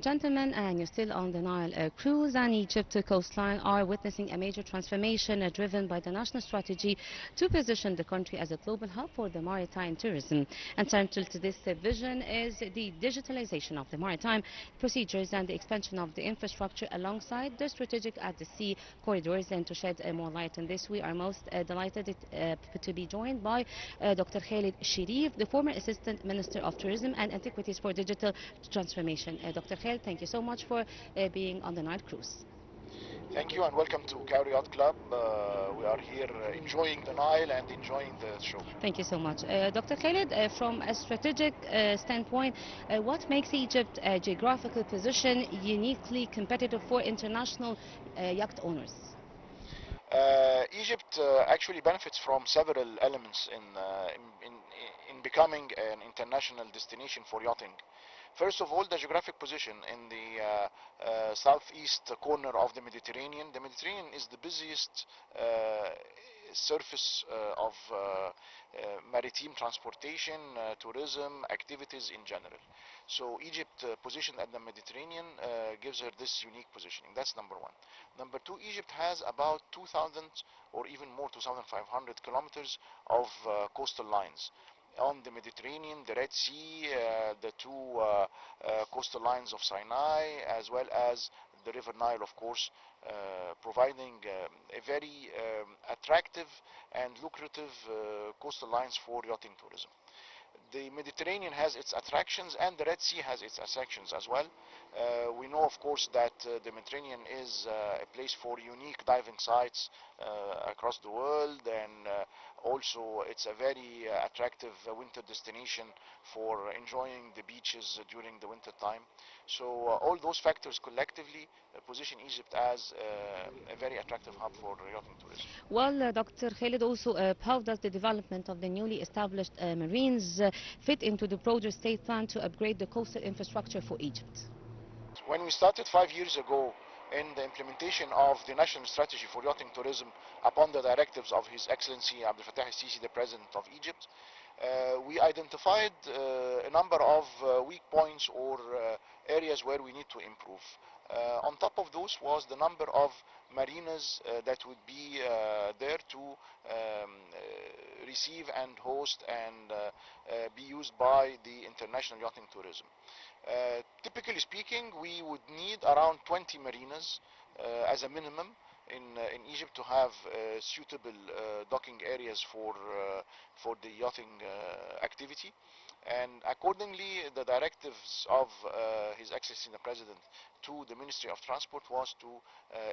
Gentlemen, and you're still on the Nile cruise, and Egypt coastline are witnessing a major transformation driven by the national strategy to position the country as a global hub for the maritime tourism. And central to this vision is the digitalization of the maritime procedures and the expansion of the infrastructure alongside the strategic at the sea corridors. And to shed more light on this, we are most delighted to be joined by Dr. Khaled Sherif, the former Assistant Minister of Tourism and Antiquities for Digital Transformation. Dr. Khaled, thank you so much for being on the night cruise. Thank you and welcome to Cairo Yacht Club. We are here enjoying the Nile and enjoying the show. Thank you so much. Dr. Khaled, from a strategic standpoint, what makes Egypt a geographical position uniquely competitive for international yacht owners? Egypt actually benefits from several elements in becoming an international destination for yachting. First of all, the geographic position in the southeast corner of the Mediterranean. The Mediterranean is the busiest surface of maritime transportation, tourism, activities in general. So Egypt positioned at the Mediterranean gives her this unique positioning. That's number one. Number two, Egypt has about 2,000 or even more, 2,500 kilometers of coastal lines on the Mediterranean, the Red Sea, the two coastal lines of Sinai, as well as the River Nile, of course, providing a very attractive and lucrative coastal lines for yachting tourism. The Mediterranean has its attractions and the Red Sea has its attractions as well. We know, of course, that the Mediterranean is a place for unique diving sites across the world, and also it's a very attractive winter destination for enjoying the beaches during the winter time. So all those factors collectively position Egypt as a very attractive hub for yachting tourism. Well, Dr. Khaled, also, how does the development of the newly established marines fit into the broader state plan to upgrade the coastal infrastructure for Egypt? When we started 5 years ago in the implementation of the national strategy for yachting tourism upon the directives of His Excellency Abdel Fattah el-Sisi, the President of Egypt, we identified a number of weak points or areas where we need to improve. On top of those was the number of marinas that would be there to receive and host and be used by the international yachting tourism. Typically speaking, we would need around 20 marinas as a minimum in Egypt to have suitable docking areas for the yachting activity. And accordingly, the directives of His Excellency the President to the Ministry of Transport was to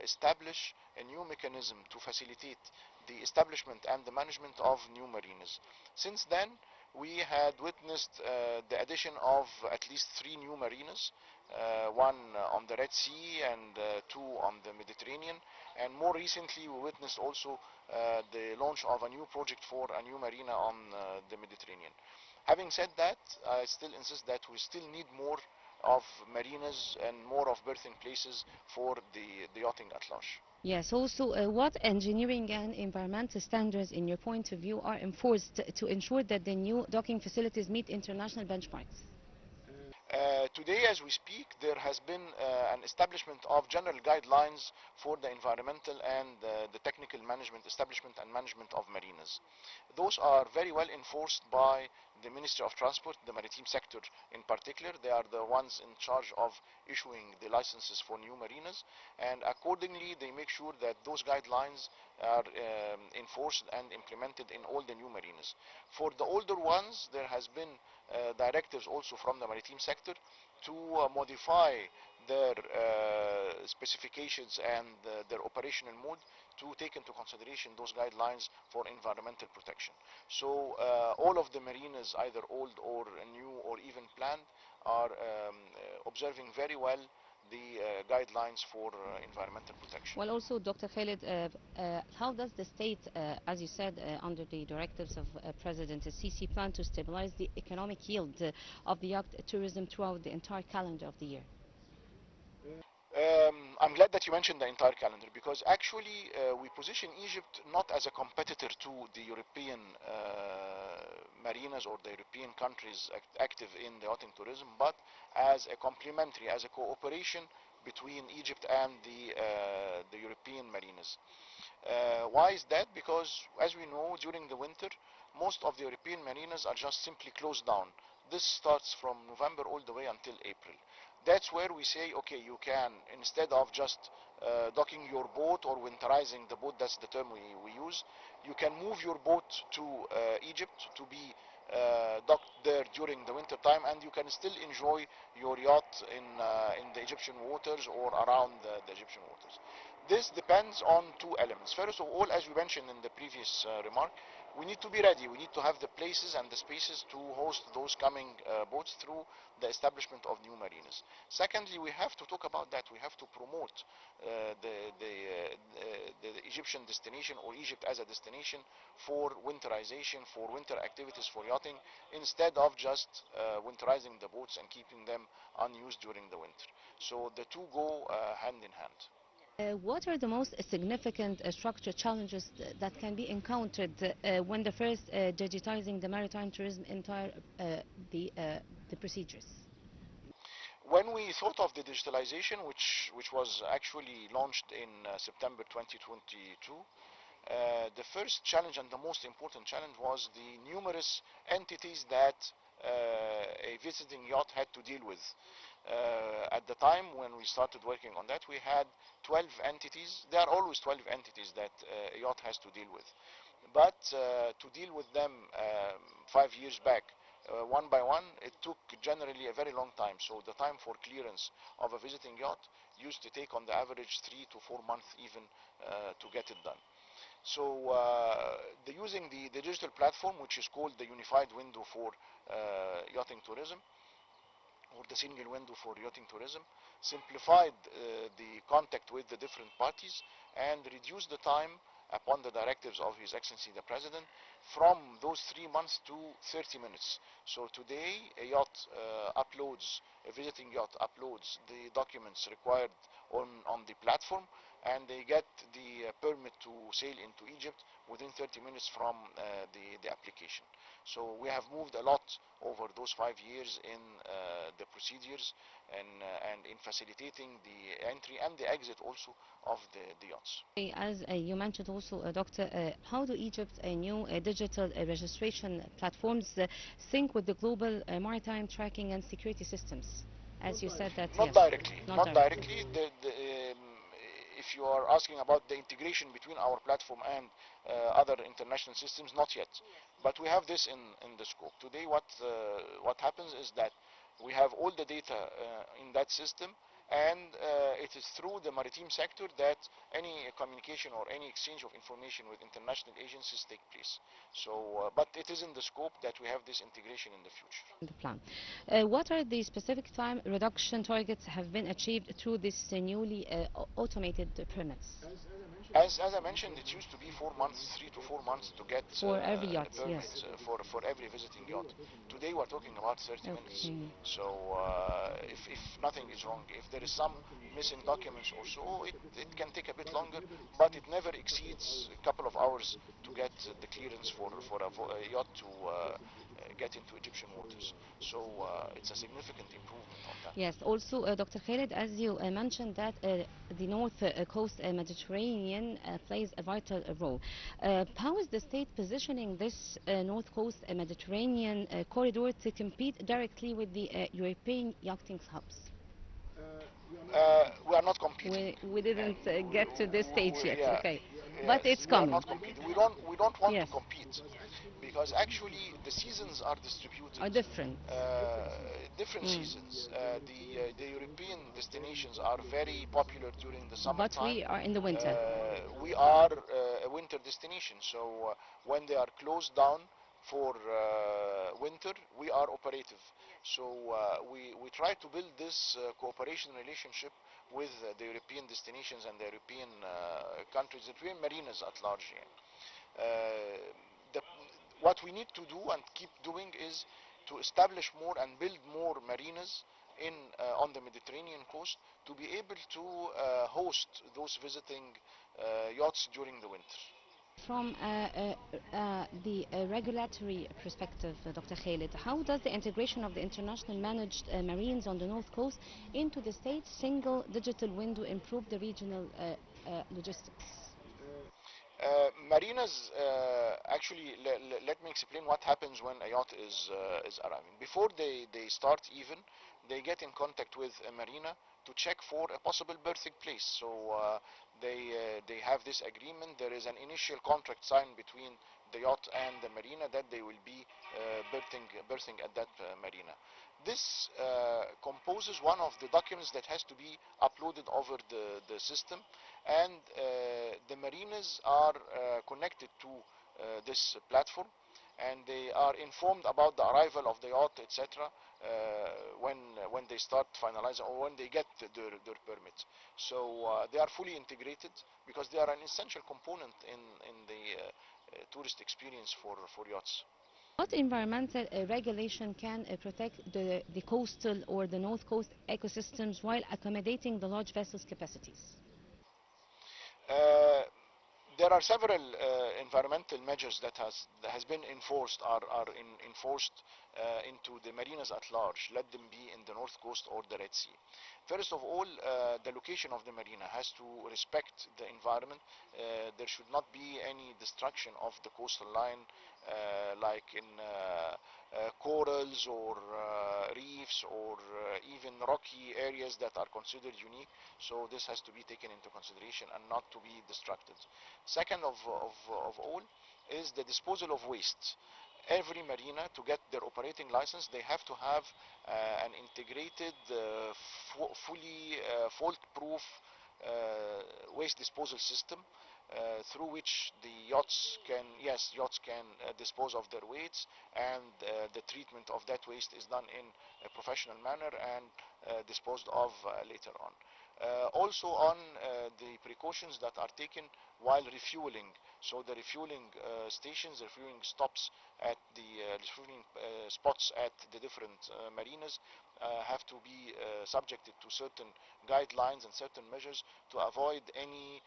establish a new mechanism to facilitate the establishment and the management of new marinas. Since then, we had witnessed the addition of at least 3 new marinas, one on the Red Sea and 2 on the Mediterranean, and more recently we witnessed also the launch of a new project for a new marina on the Mediterranean. Having said that, I still insist that we still need more of marinas and more of berthing places for the yachting at large. Yes, also, what engineering and environmental standards, in your point of view, are enforced to ensure that the new docking facilities meet international benchmarks? Today, as we speak, there has been an establishment of general guidelines for the environmental and the technical management, establishment and management of marinas. Those are very well enforced by the Ministry of Transport, the maritime sector in particular. They are the ones in charge of issuing the licenses for new marinas, and accordingly they make sure that those guidelines are enforced and implemented in all the new marinas. For the older ones, there has been directives also from the maritime sector to modify their specifications and their operational mode to take into consideration those guidelines for environmental protection. So all of the marinas, either old or new or even planned, are observing very well the guidelines for environmental protection. Well, also, Dr. Khaled, how does the state, as you said, under the directives of President Sisi, plan to stabilize the economic yield of the yacht tourism throughout the entire calendar of the year? I'm glad that you mentioned the entire calendar, because actually we position Egypt not as a competitor to the European marinas or the European countries active in the yachting tourism, but as a complementary, as a cooperation between Egypt and the European marinas. Why is that? Because as we know, during the winter, most of the European marinas are just simply closed down. This starts from November all the way until April. That's where we say, okay, you can, instead of just docking your boat or winterizing the boat, that's the term we use, you can move your boat to Egypt to be docked there during the winter time, and you can still enjoy your yacht in the Egyptian waters or around the Egyptian waters. This depends on two elements. First of all, as we mentioned in the previous remark, we need to be ready. We need to have the places and the spaces to host those coming boats through the establishment of new marinas. Secondly, we have to talk about that. We have to promote the Egyptian destination, or Egypt as a destination for winterization, for winter activities, for yachting, instead of just winterizing the boats and keeping them unused during the winter. So the two go hand in hand. What are the most significant structural challenges that can be encountered when the first digitizing the maritime tourism entire the procedures? When we thought of the digitalization, which was actually launched in September 2022, the first challenge and the most important challenge was the numerous entities that a visiting yacht had to deal with. At the time when we started working on that, we had 12 entities. There are always 12 entities that a yacht has to deal with. But to deal with them 5 years back, one by one, it took generally a very long time. So the time for clearance of a visiting yacht used to take on the average 3 to 4 months even to get it done. So using the digital platform, which is called the Unified Window for Yachting Tourism, or the single window for yachting tourism, simplified the contact with the different parties and reduced the time upon the directives of His Excellency the President from those 3 months to 30 minutes. So today a visiting yacht uploads the documents required on the platform, and they get the permit to sail into Egypt within 30 minutes from the application. So we have moved a lot over those 5 years in the procedures and in facilitating the entry and the exit also of the yachts. As you mentioned also, Doctor, how do Egypt's new digital registration platforms sync with the global maritime tracking and security systems? As you said that, Not yes, directly. not Not directly. If you are asking about the integration between our platform and other international systems, not yet. But we have this in the scope. Today what happens is that we have all the data in that system, and it is through the maritime sector that any communication or any exchange of information with international agencies take place. So, but it is in the scope that we have this integration in the future. the plan. What are the specific time reduction targets have been achieved through this newly automated permits? As I mentioned, it used to be 4 months, 3 to 4 months to get For every yacht, a permit yes. for every visiting yacht. Today we're talking about 30 minutes. Okay. So if nothing is wrong, if there is some missing documents or so, it can take a bit longer, but it never exceeds a couple of hours to get the clearance for a yacht to get into Egyptian waters. So it's a significant improvement on that. Yes, also, Dr. Khaled, as you mentioned that the North Coast Mediterranean plays a vital role. How is the state positioning this North Coast Mediterranean corridor to compete directly with the European yachting hubs? We are not competing. We didn't get to this stage yet, Yeah, okay. But yes, it's we are coming. not competing. We don't want to Yes, compete, because actually the seasons are distributed. are different. Different Mm. seasons. The European destinations are very popular during the But summertime. we are in the winter. We are a winter destination, so when they are closed down for winter, we are operative. So we try to build this cooperation relationship with the European destinations and the European countries, the European marinas at large. Uh, the, what we need to do and keep doing is to establish more and build more marinas on the Mediterranean coast to be able to host those visiting yachts during the winter. From the regulatory perspective, Dr. Khaled, how does the integration of the international managed marines on the North Coast into the state's single digital window improve the regional logistics? Marinas, actually, let me explain what happens when a yacht is arriving. Before they start even, they get in contact with a marina to check for a possible berthing place. So they have this agreement. There is an initial contract signed between the yacht and the marina that they will be berthing at that marina. This composes one of the documents that has to be uploaded over the system, and the marinas are connected to this platform, and they are informed about the arrival of the yacht, etc. When they start finalizing or when they get their permit. So they are fully integrated because they are an essential component in the tourist experience for yachts. What environmental regulation can protect the coastal or the North Coast ecosystems while accommodating the large vessels' capacities? Uh, there are several environmental measures that has been enforced enforced into the marinas at large, let them be in the North Coast or the Red Sea. First of all, the location of the marina has to respect the environment. There should not be any destruction of the coastal line, like in corals or reefs or even rocky areas that are considered unique. So this has to be taken into consideration and not to be destructed. Second of all is the disposal of waste. Every marina, to get their operating license, they have to have an integrated, fully fault-proof waste disposal system, through which the yachts can dispose of their weights, and the treatment of that waste is done in a professional manner and disposed of later on. Also on the precautions that are taken while refueling. So the refueling stations, the refueling stops at the refueling spots at the different marinas have to be subjected to certain guidelines and certain measures to avoid any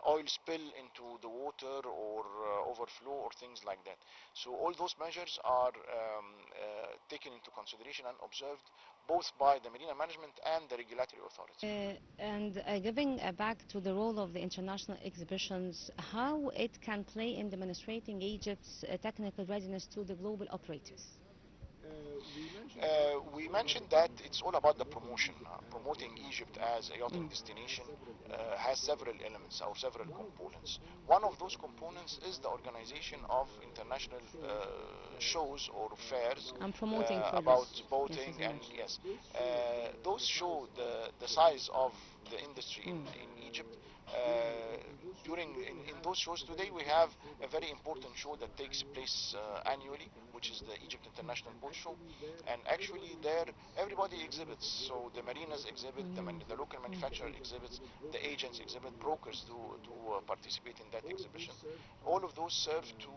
oil spill into the water or overflow or things like that. So all those measures are taken into consideration and observed both by the marina management and the regulatory authority. And giving back to the role of the international exhibitions, how it can play in demonstrating Egypt's technical readiness to the global operators. We mentioned that it's all about the promotion. Promoting Egypt as a yachting destination has several elements or several components. One of those components is the organization of international shows or fairs I'm promoting about tourists. boating, Yes, and yes, those show the size of the industry in Egypt. In those shows today, we have a very important show that takes place annually, which is the Egypt International Boat Show, and actually there everybody exhibits. So the marinas exhibit, the local manufacturer exhibits, the agents exhibit, brokers do participate in that exhibition. All of those serve to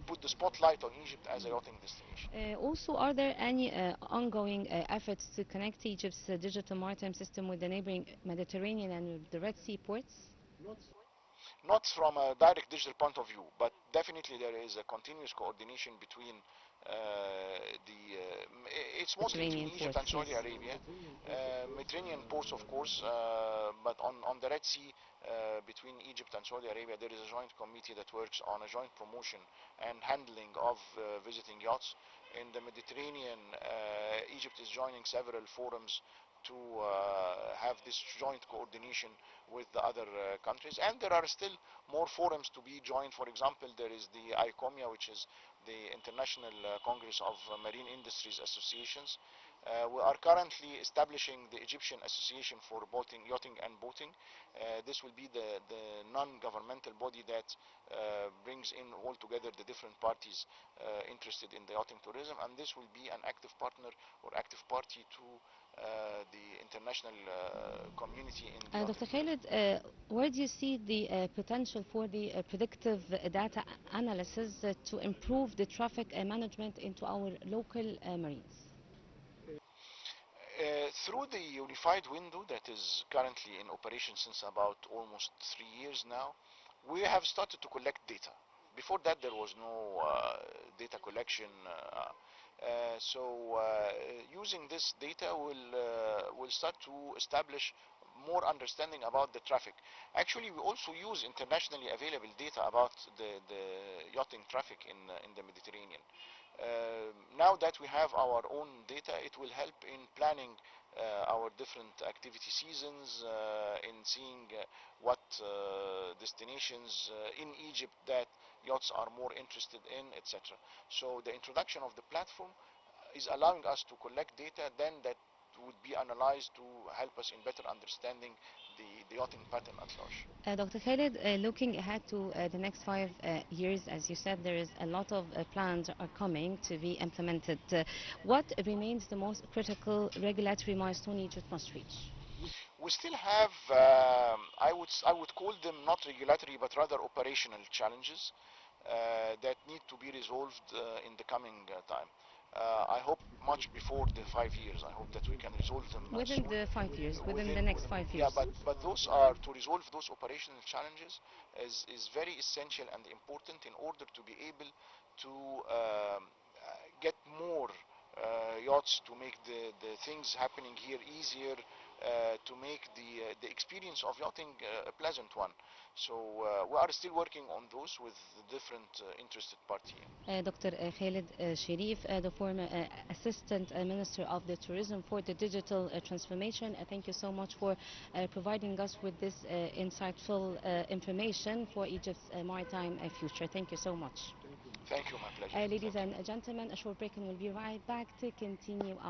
put the spotlight on Egypt as a yachting destination. Also, are there any ongoing efforts to connect Egypt's digital maritime system with the neighboring Mediterranean and the Red Sea ports? Not from a direct digital point of view, but definitely there is a continuous coordination between it's mostly between Mediterranean Egypt and ports, Saudi yes. Arabia, Mediterranean ports, of course, but on the Red Sea, between Egypt and Saudi Arabia, there is a joint committee that works on a joint promotion and handling of visiting yachts. In the Mediterranean, Egypt is joining several forums to have this joint coordination with the other countries, and there are still more forums to be joined. For example, there is the ICOMIA, which is the International Congress of Marine Industries Associations. We are currently establishing the Egyptian Association for Yachting and Boating. This will be the non-governmental body that brings in all together the different parties interested in the yachting tourism, and this will be an active partner or active party to the international community in the Dr. yachting tourism. Khaled, where do you see the potential for the predictive data analysis to improve the traffic management into our local marines? Through the unified window that is currently in operation since about almost 3 years now, We have started to collect data. Before that, there was no data collection. Using this data, will start to establish more understanding about the traffic. Actually, we also use internationally available data about the yachting traffic in the Mediterranean. Now that we have our own data, it will help in planning our different activity seasons, in seeing what destinations in Egypt that yachts are more interested in, etc. So the introduction of the platform is allowing us to collect data then that would be analyzed to help us in better understanding the yachting pattern at large. Dr. Khaled, looking ahead to the next 5 years, as you said, there is a lot of plans are coming to be implemented. What remains the most critical regulatory milestone Egypt must reach? We still have, I would call them not regulatory but rather operational challenges that need to be resolved in the coming time. I hope much before the 5 years. I hope that we can resolve them Within soon. the 5 years, within the next 5 years. Yeah, but those are to resolve those operational challenges is very essential and important in order to be able to get more yachts, to make the things happening here easier, to make the experience of yachting a pleasant one. So we are still working on those with different interested parties. Dr. Khaled Sherif, the former Assistant Minister of the Tourism for the Digital Transformation. Thank you so much for providing us with this insightful information for Egypt's maritime future. Thank you so much. Thank you, my pleasure. Ladies and gentlemen, a short break and we'll be right back to continue our